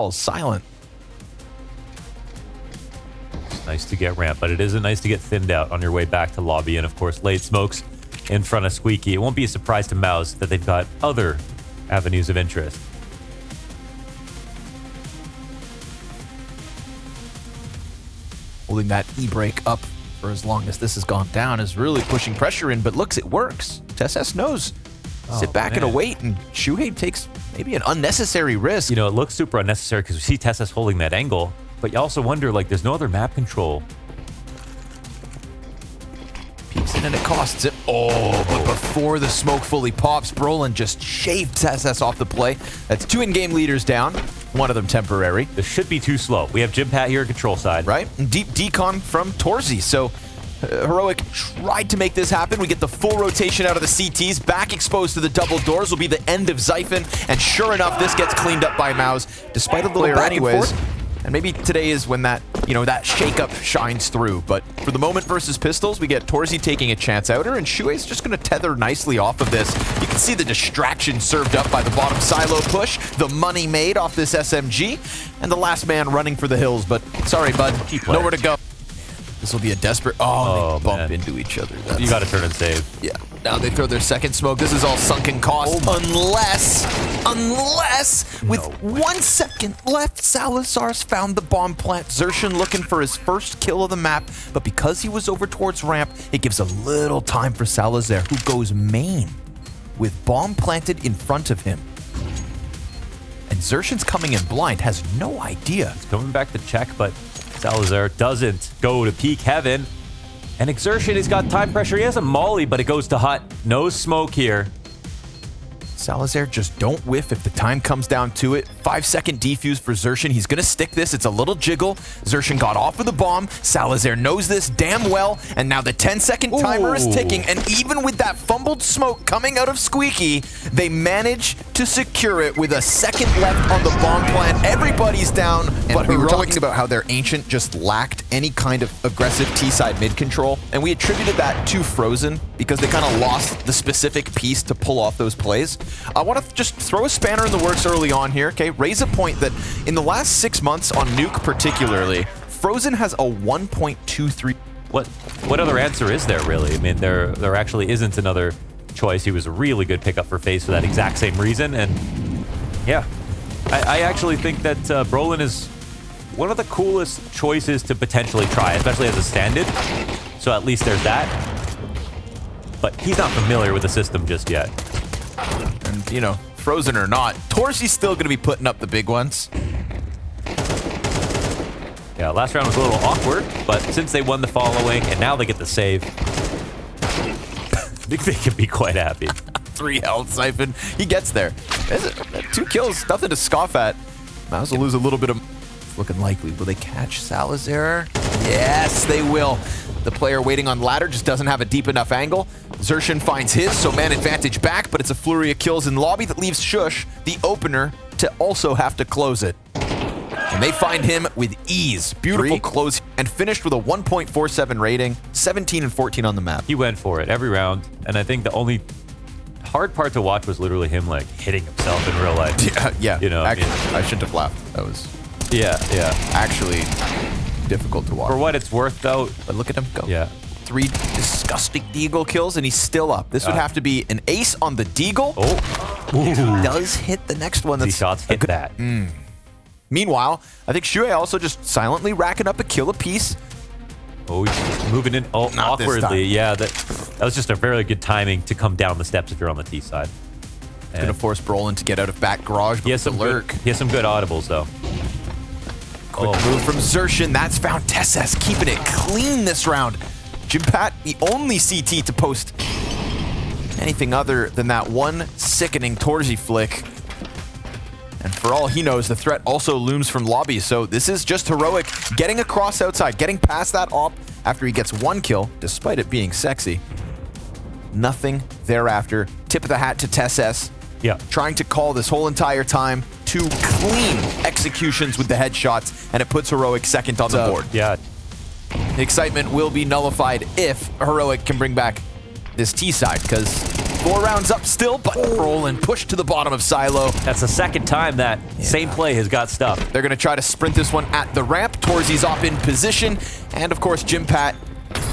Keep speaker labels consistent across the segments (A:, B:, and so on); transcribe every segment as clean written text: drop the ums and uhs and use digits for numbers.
A: All silent.
B: It's nice to get ramp, but it isn't nice to get thinned out on your way back to lobby. And of course, late smokes in front of Squeaky. It won't be a surprise to MOUZ that they've got other avenues of interest.
A: Holding that E-brake up for as long as this has gone down is really pushing pressure in, but looks, it works. TSS knows. Sit back and await, and Shuhei takes maybe an unnecessary risk.
B: You know, it looks super unnecessary because we see TSS holding that angle, but you also wonder, like, there's no other map control.
A: Peeks in and it costs it. Oh, but before the smoke fully pops, Brolin just shaved TSS off the play. That's 2 in-game leaders down, one of them temporary.
B: This should be too slow. We have Jim Pat here at control side.
A: Right? And deep decon from Torzi. So Heroic tried to make this happen. We get the full rotation out of the CTs. Back exposed to the double doors will be the end of Zyphon. And sure enough, this gets cleaned up by MOUZ, despite a little back anyways. And maybe today is when that, you know, that shakeup shines through. But for the moment versus Pistols, we get Torzi taking a chance outer, and Shuei's just going to tether nicely off of this. You can see the distraction served up by the bottom silo push, the money made off this SMG, and the last man running for the hills. But sorry, bud, nowhere to go. This will be a desperate... Oh, they bump into each other.
B: You got to turn and save.
A: Yeah. Now they throw their second smoke. This is all sunken cost. Unless with 1 second left, Salazar's found the bomb plant. Xerxan looking for his first kill of the map, but because he was over towards ramp, it gives a little time for Salazar, who goes main with bomb planted in front of him. And Xerxan's coming in blind, has no idea.
B: He's coming back to check, but Salazar doesn't go to peak heaven. And Exertion, he's got time pressure. He has a molly, but it goes to hut. No smoke here.
A: Salazar, just don't whiff if the time comes down to it. 5-second defuse for Xerxan. He's going to stick this. It's a little jiggle. Xerxan got off of the bomb. Salazar knows this damn well. And now the 10-second timer is ticking. And even with that fumbled smoke coming out of Squeaky, they manage to secure it with a second left on the bomb plant. Everybody's down. But we were talking about how their Ancient just lacked any kind of aggressive T-side mid control. And we attributed that to Frozen because they kind of lost the specific piece to pull off those plays. I want to just throw a spanner in the works early on here, okay? Raise a point that in the last 6 months on Nuke particularly, Frozen has a 1.23.
B: What other answer is there, really? I mean, there actually isn't another choice. He was a really good pickup for FaZe for that exact same reason, and yeah. I actually think that Brolin is one of the coolest choices to potentially try, especially as a stand-in. So at least there's that. But he's not familiar with the system just yet.
A: And, you know, Frozen or not, Torsi's still going to be putting up the big ones.
B: Yeah, last round was a little awkward, but since they won the following and now they get the save, I think they can be quite happy.
A: 3 health, Zyphon. He gets there. 2 kills, nothing to scoff at. MOUZ will lose a little bit of... It's looking likely. Will they catch Salazar? Yes, they will. The player waiting on ladder just doesn't have a deep enough angle. Xerxan finds his, so man advantage back, but it's a flurry of kills in lobby that leaves Shush, the opener, to also have to close it. And they find him with ease. Beautiful close, and finished with a 1.47 rating, 17 and 14 on the map.
B: He went for it every round, and I think the only hard part to watch was literally him like hitting himself in real life.
A: Yeah.
B: You know,
A: actually, I shouldn't have laughed. That was actually difficult to watch.
B: For what it's worth, though.
A: But look at him go.
B: Yeah.
A: 3 disgusting Deagle kills, and he's still up. This would have to be an ace on the Deagle. He does hit the next one.
B: These shots hit that.
A: Meanwhile, I think Shuhei also just silently racking up a kill apiece.
B: Oh, he's moving in awkwardly. Yeah, that was just a very good timing to come down the steps if you're on the T side.
A: Going to force Brolin to get out of back garage, but
B: he has some
A: lurk.
B: He has some good audibles, though.
A: Quick move from Xerxan. That's found TSS keeping it clean this round. Jim Pat, the only CT to post anything other than that one sickening Torzi flick. And for all he knows, the threat also looms from lobby. So this is just Heroic getting across outside, getting past that op after he gets 1 kill, despite it being sexy. Nothing thereafter. Tip of the hat to TSS.
B: Yeah.
A: Trying to call this whole entire time 2 clean executions with the headshots, and it puts Heroic second on the board.
B: Yeah.
A: The excitement will be nullified if Heroic can bring back this T side, because 4 rounds up still, but Brolin pushed to the bottom of Silo.
B: That's the second time that same play has got stuffed.
A: They're going to try to sprint this one at the ramp. Torzy's off in position. And of course, Jimpat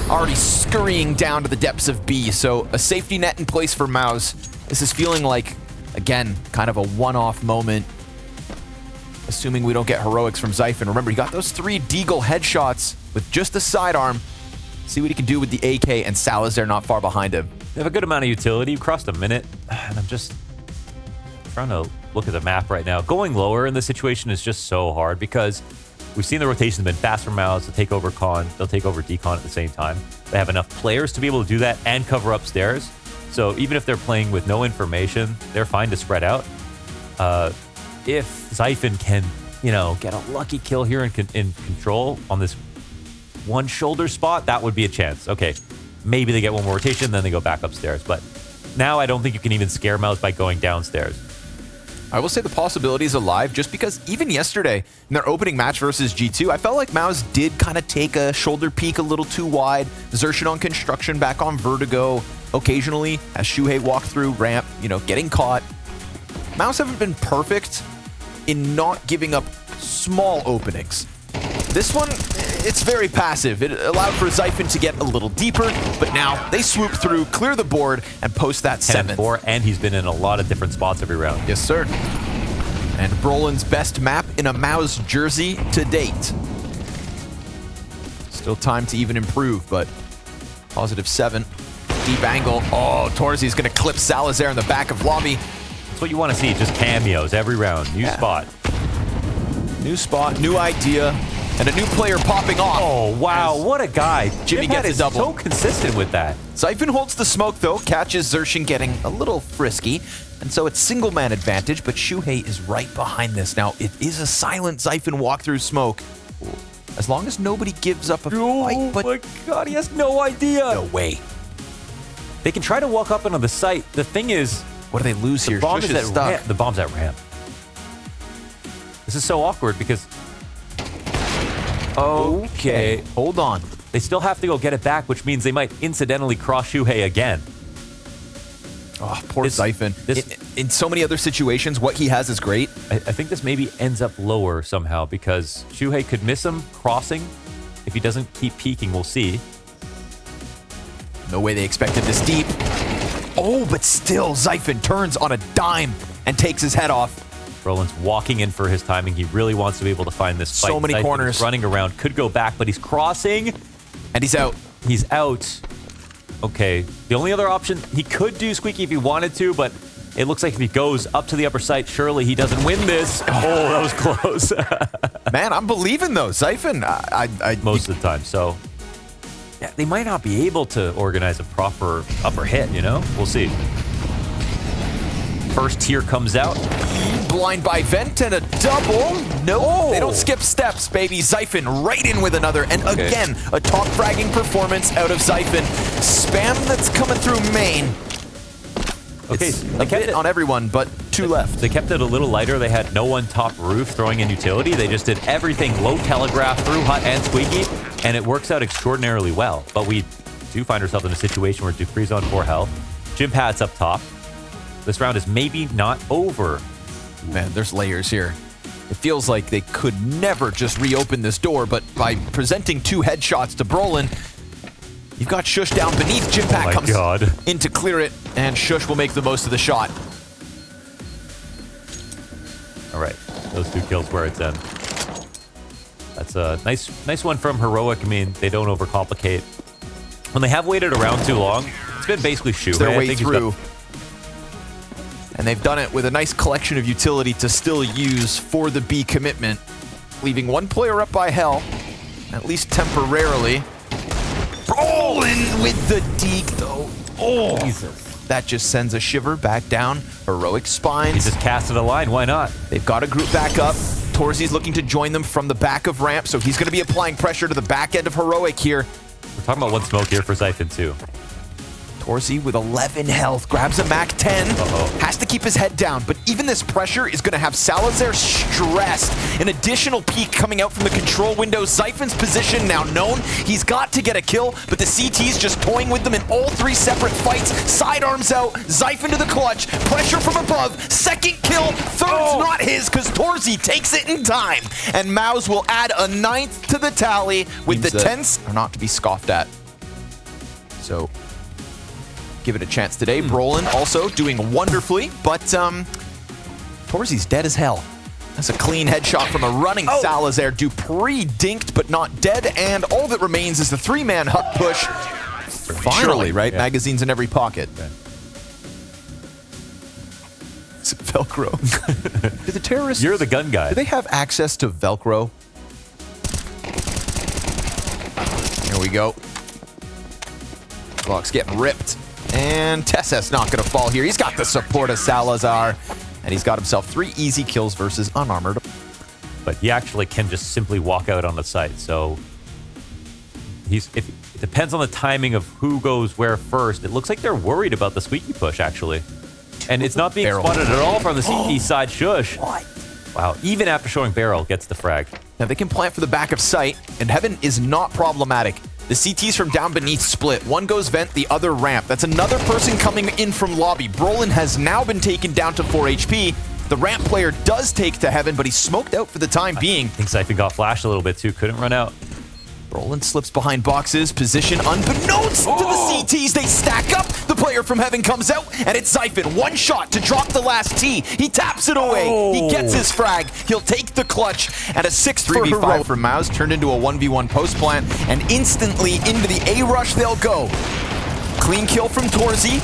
A: already scurrying down to the depths of B. So a safety net in place for MOUZ. This is feeling like, again, kind of a one-off moment. Assuming we don't get heroics from Zyphon. Remember, he got those 3 Deagle headshots with just the sidearm. See what he can do with the AK, and Salazar not far behind him.
B: They have a good amount of utility. You crossed a minute, and I'm just trying to look at the map right now. Going lower in this situation is just so hard because we've seen the rotations been fast for MOUZ to take over Con. They'll take over Decon at the same time. They have enough players to be able to do that and cover upstairs. So even if they're playing with no information, they're fine to spread out. If Zyphon can, you know, get a lucky kill here in control on this one shoulder spot, that would be a chance. Okay, maybe they get one more rotation, then they go back upstairs. But now I don't think you can even scare MOUZ by going downstairs.
A: I will say the possibility is alive just because even yesterday in their opening match versus G2, I felt like MOUZ did kind of take a shoulder peek a little too wide. Xerxon on construction, back on Vertigo occasionally as Shuhei walked through ramp, you know, getting caught. MOUZ haven't been perfect in not giving up small openings. This one, it's very passive. It allowed for Zyphon to get a little deeper, but now they swoop through, clear the board, and post that 7th.
B: 10-4, and he's been in a lot of different spots every round.
A: Yes, sir. And Brolin's best map in a MOUZ jersey to date. Still time to even improve, but +7. Deep angle. Oh, Torzy's going to clip Salazar in the back of lobby.
B: That's what you want to see, just cameos every round. New spot.
A: New spot, new idea, and a new player popping off.
B: Oh, wow, what a guy.
A: Jimmy gets a double.
B: So consistent with that.
A: Zyphon holds the smoke, though, catches Xerxon getting a little frisky, and so it's single-man advantage, but Shuhei is right behind this. Now, it is a silent Zyphon walk through smoke, as long as nobody gives up a fight, but...
B: Oh my god, he has no idea.
A: No way.
B: They can try to walk up onto the site. The thing is...
A: What do they lose here?
B: Bomb
A: Shush
B: is
A: is stuck.
B: The bomb's at ramp. This is so awkward because...
A: Okay, hold on.
B: They still have to go get it back, which means they might incidentally cross Shuhei again.
A: Oh, poor Zyphon. In so many other situations, what he has is great.
B: I think this maybe ends up lower somehow because Shuhei could miss him crossing. If he doesn't keep peeking, we'll see.
A: No way they expected this deep. Oh, but still, Zyphon turns on a dime and takes his head off.
B: Brolin's walking in for his timing. He really wants to be able to find this fight.
A: So many corners.
B: He's running around. Could go back, but he's crossing.
A: And he's out.
B: He's out. Okay. The only other option, he could do Squeaky if he wanted to, but it looks like if he goes up to the upper site, surely he doesn't win this. Oh, that was close.
A: Man, I'm believing, though. Zyphon,
B: most of the time. So, yeah, they might not be able to organize a proper upper hit, you know? We'll see. First tier comes out.
A: Blind by Vent and a double. No, they don't skip steps, baby. Zyphon right in with another. And again, a top fragging performance out of Zyphon. Spam that's coming through main.
B: Okay,
A: It's a bit on everyone, but 2 left.
B: They kept it a little lighter. They had no one top roof throwing in utility. They just did everything low telegraph through Hut and Squeaky, and it works out extraordinarily well. But we do find ourselves in a situation where Dupree's on 4 health. Jimpad's up top. This round is maybe not over.
A: Man, there's layers here. It feels like they could never just reopen this door, but by presenting 2 headshots to Brolin, you've got Shush down beneath. Jimpat comes in to clear it, and Shush will make the most of the shot.
B: All right, those 2 kills where it's in. That's a nice one from Heroic. I mean, they don't overcomplicate. When they have waited around too long, it's been basically Shuhei.
A: Their way through. And they've done it with a nice collection of utility to still use for the B commitment, leaving 1 player up by Hell, at least temporarily. Brolin with the deke, though. Oh, Jesus. That just sends a shiver back down. Heroic spines.
B: He just casted a line. Why not?
A: They've got a group back up. Torzy's looking to join them from the back of ramp, so he's going to be applying pressure to the back end of Heroic here.
B: We're talking about 1 smoke here for Zyphon, too.
A: Torzy with 11 health, grabs a MAC-10, has to keep his head down, but even this pressure is going to have Salazar stressed. An additional peek coming out from the control window. Zyphon's position now known. He's got to get a kill, but the CT's just toying with them in all 3 separate fights. Sidearms out, Zyphon to the clutch, pressure from above, second kill, third's not his because Torzy takes it in time. And MOUZ will add a 9th to the tally with the 10s are not to be scoffed at. So give it a chance today. Brolin also doing wonderfully, but Torzy's dead as hell. That's a clean headshot from a running Salazar. Dupree dinked, but not dead, and all that remains is the 3-man hut push. Finally, right? Yeah. Magazines in every pocket. Okay. Is it Velcro? Do the terrorists...
B: You're the gun guy.
A: Do they have access to Velcro? Here we go. Clock's getting ripped. And Tessa's not going to fall here. He's got the support of Salazar. And he's got himself 3 easy kills versus unarmored.
B: But he actually can just simply walk out on the site. So it depends on the timing of who goes where first. It looks like they're worried about the squeaky push, actually. And it's not being spotted at all from the CT side. Shush.
A: What?
B: Wow. Even after showing barrel, gets the frag.
A: Now they can plant for the back of sight. And Heaven is not problematic. The CTs from down beneath split. One goes vent, the other ramp. That's another person coming in from lobby. Brolin has now been taken down to 4 HP. The ramp player does take to Heaven, but he's smoked out for the time being.
B: I think Zyphon got flashed a little bit too. Couldn't run out.
A: Brolin slips behind boxes. Position unbeknownst to the CTs. They stack up. The player from Heaven comes out, and it's Zyphon. One shot to drop the last T. He taps it away. He gets his frag. He'll take the clutch, and a 6th 3v5 for MOUZ turned into a 1v1 post plant, and instantly into the A rush they'll go. Clean kill from Torzy.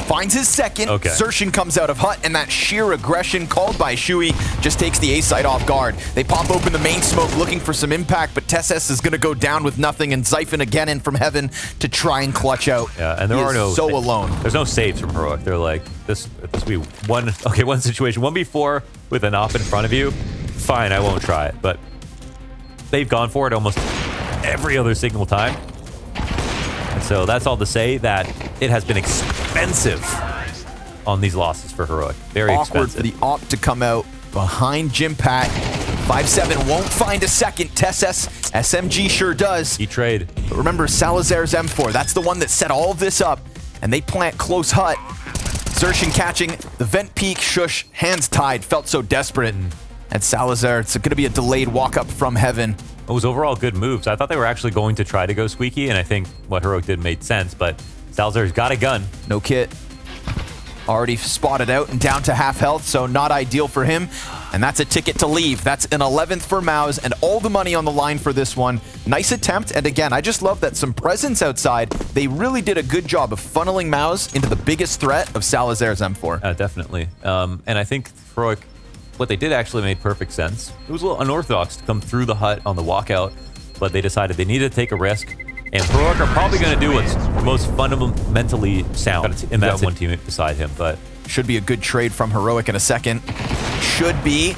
A: Finds his second. Sershin comes out of hut, and that sheer aggression called by Shui just takes the A site off guard. They pop open the main smoke looking for some impact, but Tesses is going to go down with nothing, and Zyphon again in from Heaven to try and clutch out.
B: Yeah, and there are no
A: so alone.
B: There's no saves from Heroic. They're like, this will be one situation. 1v4 with an op in front of you. Fine, I won't try it. But they've gone for it almost every other single time. And so that's all to say that it has been expensive on these losses for Heroic. Very
A: awkward
B: expensive.
A: For the op to come out behind Jim Pat. 5-7 won't find a second. Tesses SMG sure does.
B: He trade.
A: But remember Salazar's M4. That's the one that set all of this up. And they plant close hut. Zershin catching the vent peak. Shush, hands tied. Felt so desperate. And Salazar, it's going to be a delayed walk up from Heaven.
B: It was overall good moves. I thought they were actually going to try to go squeaky, and I think what Heroic did made sense, but Salazar's got a gun.
A: No kit. Already spotted out and down to half health, so not ideal for him. And that's a ticket to leave. That's an 11th for MOUZ, and all the money on the line for this one. Nice attempt, and again, I just love that some presence outside. They really did a good job of funneling MOUZ into the biggest threat of Salazar's M4.
B: Definitely. And I think Heroic, what they did actually made perfect sense. It was a little unorthodox to come through the hut on the walkout, but they decided they needed to take a risk. And Heroic are probably going to do what's most fundamentally sound. And that's one teammate beside him, but
A: should be a good trade from Heroic in a second. Should be.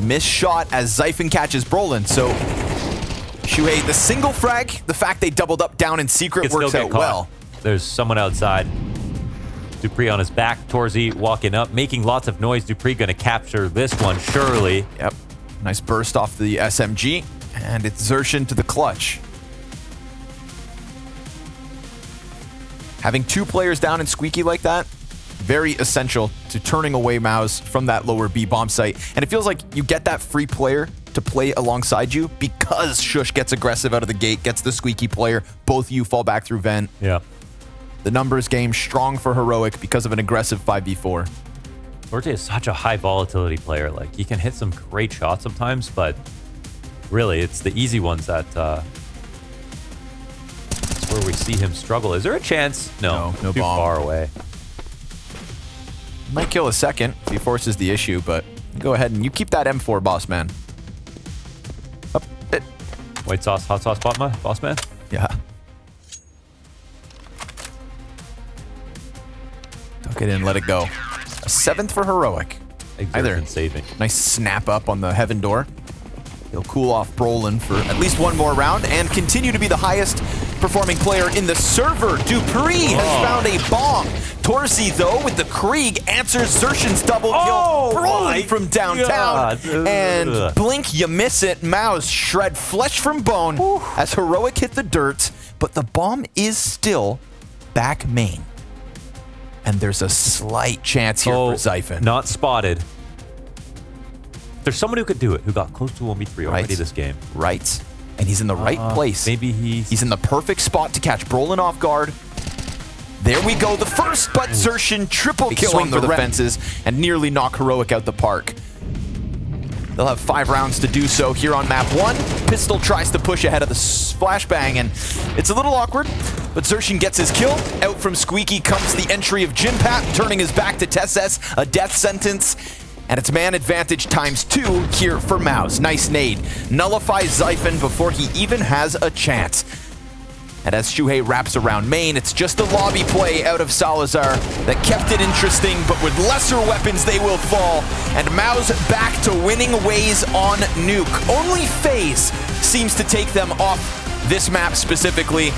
A: Missed shot as Zyphon catches Brolin. So Shuhei, the single frag, the fact they doubled up down in secret works out well.
B: There's someone outside. Dupree on his back. Torzy walking up, making lots of noise. Dupree going to capture this one, surely.
A: Yep. Nice burst off the SMG. And it's Zershin to the clutch. Having 2 players down and squeaky like that, very essential to turning away MOUZ from that lower B bomb site. And it feels like you get that free player to play alongside you because Shush gets aggressive out of the gate, gets the squeaky player. Both of you fall back through vent.
B: Yeah.
A: The numbers game strong for Heroic because of an aggressive 5v4.
B: Forte is such a high volatility player. Like, he can hit some great shots sometimes, but really, it's the easy ones that that's where we see him struggle. Is there a chance? No
A: too
B: bomb. Far away.
A: Might kill a second if he forces the issue, but go ahead and you keep that M4, boss man. Up it.
B: White sauce, hot sauce, boss man?
A: Yeah. Tuck it in, let it go. A 7th for Heroic.
B: Either saving.
A: Nice snap up on the Heaven door. He'll cool off Brolin for at least one more round and continue to be the highest performing player in the server. Dupree has found a bomb. Torsi, though, with the Krieg, answers Xertion's double kill. Brolin from downtown. And blink, you miss it. MOUZ shred flesh from bone as Heroic hit the dirt, but the bomb is still back main. And there's a slight chance here for Xiphon.
B: Not spotted. There's someone who could do it, who got close to 1v3 already this game.
A: Right. And he's in the right place.
B: Maybe
A: he's in the perfect spot to catch Brolin off guard. There we go, the first, but Xertion triple kill on the fences and nearly knock Heroic out the park. They'll have 5 rounds to do so here on map 1. Pistol tries to push ahead of the flashbang, and it's a little awkward, but Xertion gets his kill. Out from Squeaky comes the entry of Jinpat, turning his back to Tesses, a death sentence. And it's man advantage ×2 here for MOUZ. Nice nade. Nullifies Xiphon before he even has a chance. And as Shuhei wraps around main, it's just a lobby play out of Salazar that kept it interesting, but with lesser weapons they will fall. And MOUZ back to winning ways on Nuke. Only FaZe seems to take them off this map specifically.